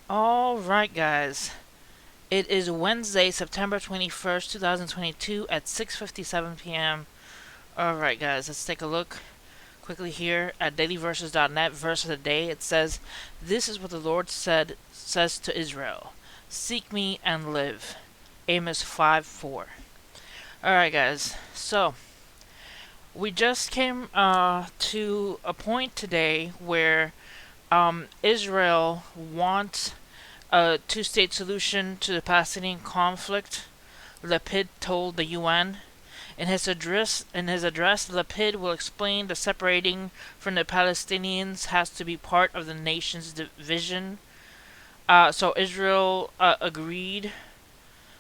All right, guys. It is Wednesday, September 21st, 2022 at 6:57 p.m. All right, guys, let's take a look quickly here at dailyverses.net. Verse of the day. It says, "This is what the Lord says to Israel: Seek me and live." Amos 5:4. All right, guys. So, we just came to a point today where Israel wants a two-state solution to the Palestinian conflict. Lapid told the UN. In his address, Lapid will explain the separating from the Palestinians has to be part of the nation's vision. So Israel agreed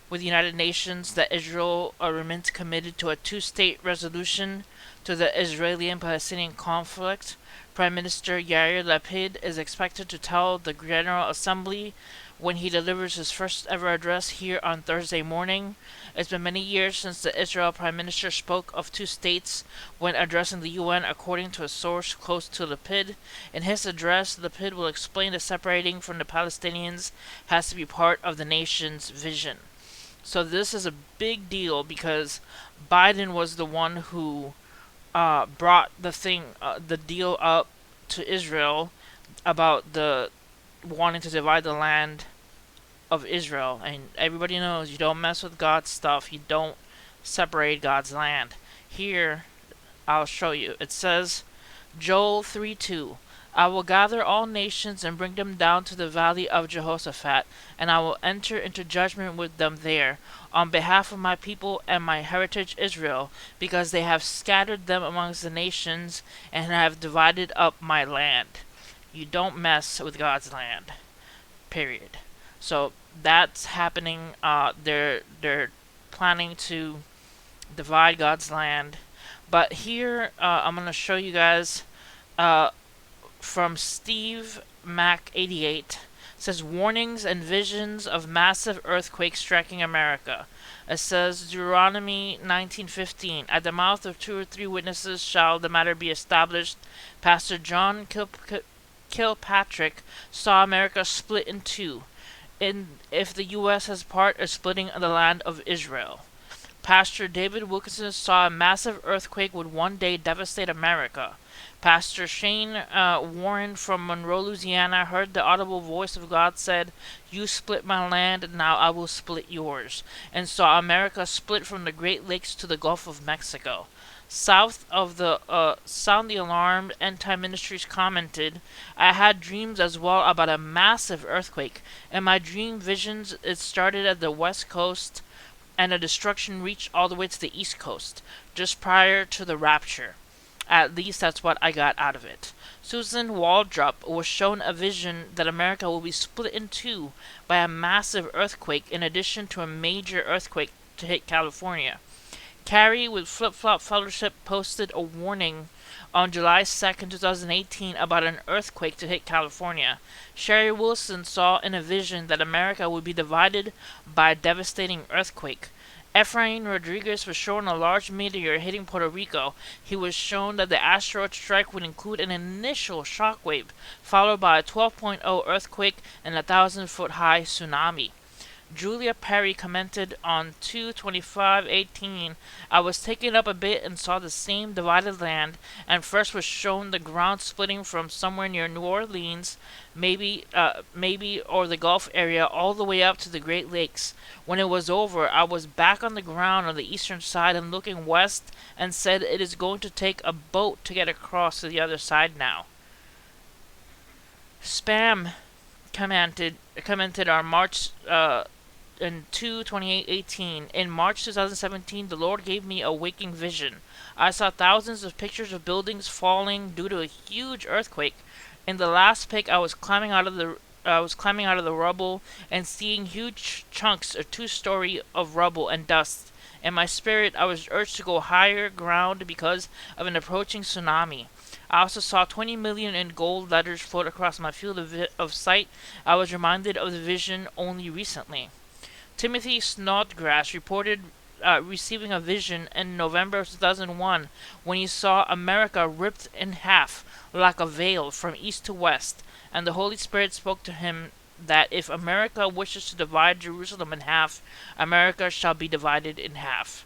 with the United Nations that Israel remains committed to a two-state resolution to the Israeli-Palestinian conflict. Prime Minister Yair Lapid is expected to tell the General Assembly when he delivers his first ever address here on Thursday morning. It's been many years since the Israel Prime Minister spoke of two states when addressing the UN, according to a source close to Lapid. In his address, Lapid will explain that separating from the Palestinians has to be part of the nation's vision. So this is a big deal because Biden was the one who brought the deal up to Israel about the wanting to divide the land of Israel. And everybody knows you don't mess with God's stuff. You don't separate God's land. Here, I'll show you. It says, Joel 3:2. I will gather all nations and bring them down to the valley of Jehoshaphat, and I will enter into judgment with them there, on behalf of my people and my heritage Israel, because they have scattered them amongst the nations and have divided up my land. You don't mess with God's land. Period. So that's happening. They're planning to divide God's land. But here, I'm gonna show you guys uh, from Steve Mac 88. Says warnings and visions of massive earthquakes striking America. It says Deuteronomy 19:15. At the mouth of two or three witnesses shall the matter be established. Pastor John Kilpatrick saw America split in two. If the U.S. has part of splitting the land of Israel. Pastor David Wilkinson saw a massive earthquake would one day devastate America. Pastor Shane Warren from Monroe, Louisiana, heard the audible voice of God said, "You split my land, now I will split yours," and saw America split from the Great Lakes to the Gulf of Mexico. South of the Sound the Alarm, End Time Ministries commented, I had dreams as well about a massive earthquake. In my dream visions, it started at the west coast and the destruction reached all the way to the east coast, just prior to the rapture. At least that's what I got out of it. Susan Waldrop was shown a vision that America will be split in two by a massive earthquake in addition to a major earthquake to hit California. Carrie with Flip Flop Fellowship posted a warning on July 2nd, 2018 about an earthquake to hit California. Sherry Wilson saw in a vision that America would be divided by a devastating earthquake. Efrain Rodriguez was shown a large meteor hitting Puerto Rico. He was shown that the asteroid strike would include an initial shockwave, followed by a 12.0 earthquake and a 1,000-foot high tsunami. Julia Perry commented on 2/25/18, I was taken up a bit and saw the same divided land, and first was shown the ground splitting from somewhere near New Orleans, maybe or the Gulf area, all the way up to the Great Lakes. When it was over, I was back on the ground on the eastern side and looking west, and said it is going to take a boat to get across to the other side now. Spam commented on March in 2/28/18. In March 2017, the Lord gave me a waking vision. I saw thousands of pictures of buildings falling due to a huge earthquake. In the last pic, I was climbing out of the rubble and seeing huge chunks of two-story of rubble and dust. In my spirit, I was urged to go higher ground because of an approaching tsunami. I also saw 20 million in gold letters float across my field of sight. I was reminded of the vision only recently. Timothy Snodgrass reported receiving a vision in November of 2001 when he saw America ripped in half like a veil from east to west, and the Holy Spirit spoke to him that if America wishes to divide Jerusalem in half, America shall be divided in half.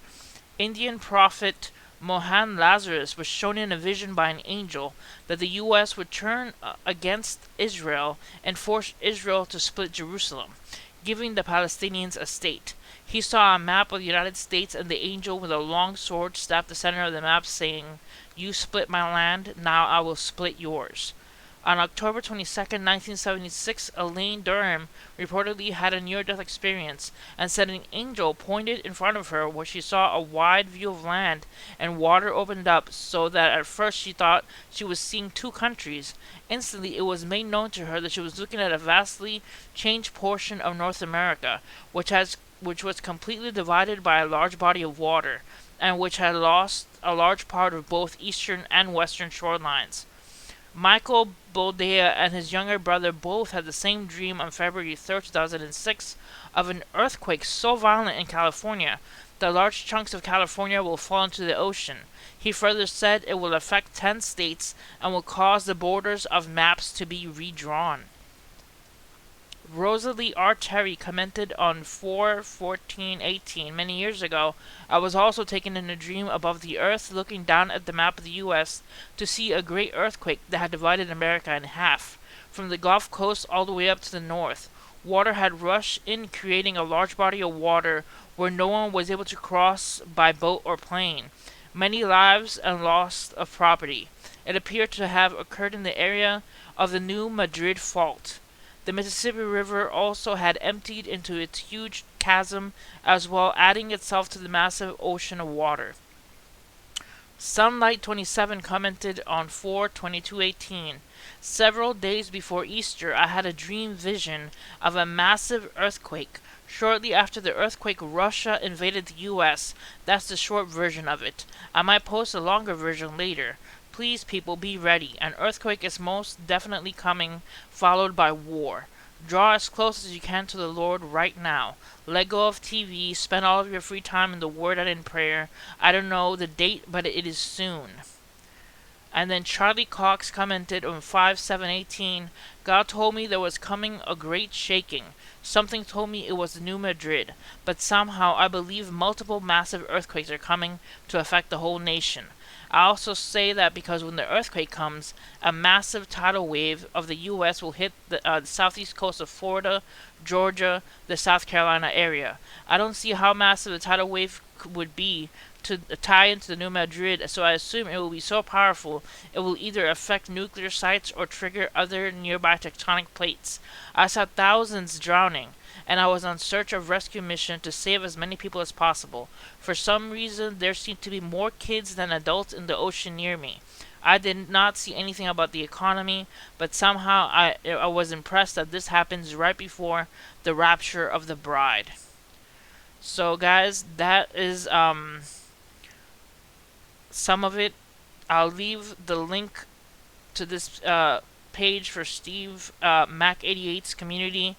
Indian prophet Mohan Lazarus was shown in a vision by an angel that the U.S. would turn against Israel and force Israel to split Jerusalem, giving the Palestinians a state. He saw a map of the United States, and the angel with a long sword stabbed the center of the map, saying, "You split my land, now I will split yours." On October 22nd, 1976, Elaine Durham reportedly had a near-death experience and said an angel pointed in front of her where she saw a wide view of land and water opened up, so that at first she thought she was seeing two countries. Instantly it was made known to her that she was looking at a vastly changed portion of North America, which was completely divided by a large body of water, and which had lost a large part of both eastern and western shorelines. Michael Boldea and his younger brother both had the same dream on February 3rd, 2006, of an earthquake so violent in California that large chunks of California will fall into the ocean. He further said it will affect 10 states and will cause the borders of maps to be redrawn. Rosalie R. Terry commented on 4/14/18, "Many years ago, I was also taken in a dream above the earth, looking down at the map of the U.S. to see a great earthquake that had divided America in half, from the Gulf Coast all the way up to the north. Water had rushed in, creating a large body of water where no one was able to cross by boat or plane. Many lives and loss of property. It appeared to have occurred in the area of the New Madrid Fault. The Mississippi River also had emptied into its huge chasm as well, adding itself to the massive ocean of water." Sunlight27 commented on 4/22/18, "Several days before Easter, I had a dream vision of a massive earthquake. Shortly after the earthquake, Russia invaded the U.S. That's the short version of it. I might post a longer version later. Please, people, be ready. An earthquake is most definitely coming, followed by war. Draw as close as you can to the Lord right now. Let go of TV. Spend all of your free time in the Word and in prayer. I don't know the date, but it is soon." And then Charlie Cox commented on 5/7/18, "God told me there was coming a great shaking. Something told me it was the New Madrid. But somehow I believe multiple massive earthquakes are coming to affect the whole nation. I also say that because when the earthquake comes, a massive tidal wave of the U.S. will hit the southeast coast of Florida, Georgia, the South Carolina area. I don't see how massive the tidal wave would be to tie into the New Madrid, so I assume it will be so powerful it will either affect nuclear sites or trigger other nearby tectonic plates. I saw thousands drowning, and I was on search of rescue mission to save as many people as possible. For some reason, there seemed to be more kids than adults in the ocean near me. I did not see anything about the economy, but somehow I was impressed that this happens right before the rapture of the bride." So guys, that is some of it. I'll leave the link to this page for Steve Mac88's community.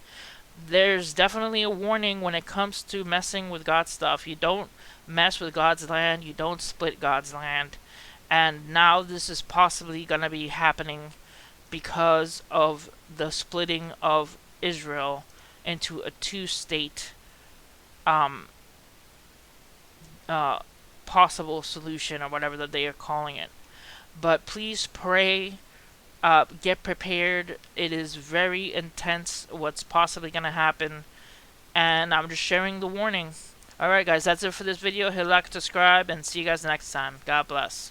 There's definitely a warning when it comes to messing with God's stuff. You don't mess with God's land. You don't split God's land. And now this is possibly going to be happening because of the splitting of Israel into a two-state possible solution, or whatever that they are calling it. But please pray. Get prepared. It is very intense what's possibly going to happen. And I'm just sharing the warning. Alright guys, that's it for this video. Hit like, subscribe, and see you guys next time. God bless.